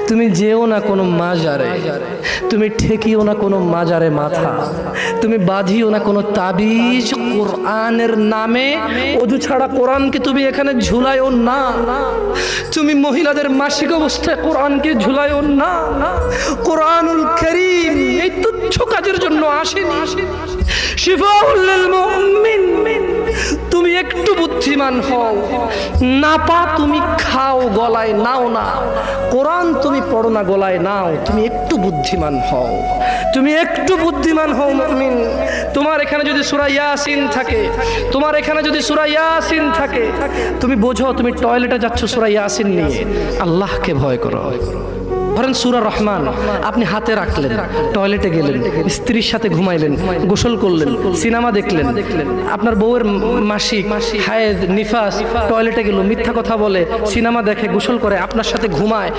তুমি যেও না কোনো মাজারে, তুমি ঠেকিও না কোনো মাজারে মাথা, তুমি বাঁধিও না কোনো তাবিজ। কোরআনের নামে অজু ছাড়া কোরআনকে তুমি এখানে ঝুলাইও না। তুমি মহিলাদের মাসিক অবস্থায় কোরআনকে ঝুলাইও না। কোরআনুল কারীম এই তুচ্ছ কাজের জন্য আসেনি। শিফাউল লিল মুমিন। তুমি একটু বুদ্ধিমান হও, নাপা তুমি খাও, গলায় নাও না। কোরআন তুমি পড়ো না, গলায় নাও। তুমি একটু বুদ্ধিমান হও, তুমি একটু বুদ্ধিমান হও মুমিন। তোমার এখানে যদি সূরা ইয়াসিন থাকে, তোমার এখানে যদি সূরা ইয়াসিন থাকে, তুমি বোঝো তুমি টয়লেটে যাচ্ছ সূরা ইয়াসিন নিয়ে। আল্লাহকে ভয় করো। ধরেন সূরা রহমান আপনি হাতে রাখলেন, টয়লেটে গেলেন, স্ত্রীর সাথে ঘুমাইলেন, গোসল করলেন, সিনেমা দেখলেন, আপনার বউয়ের মাসিক, হায়েদ, নিফাস, টয়লেটে গেল, মিথ্যা কথা বলে, সিনেমা দেখে, গোসল করে, আপনার সাথে ঘুমায়।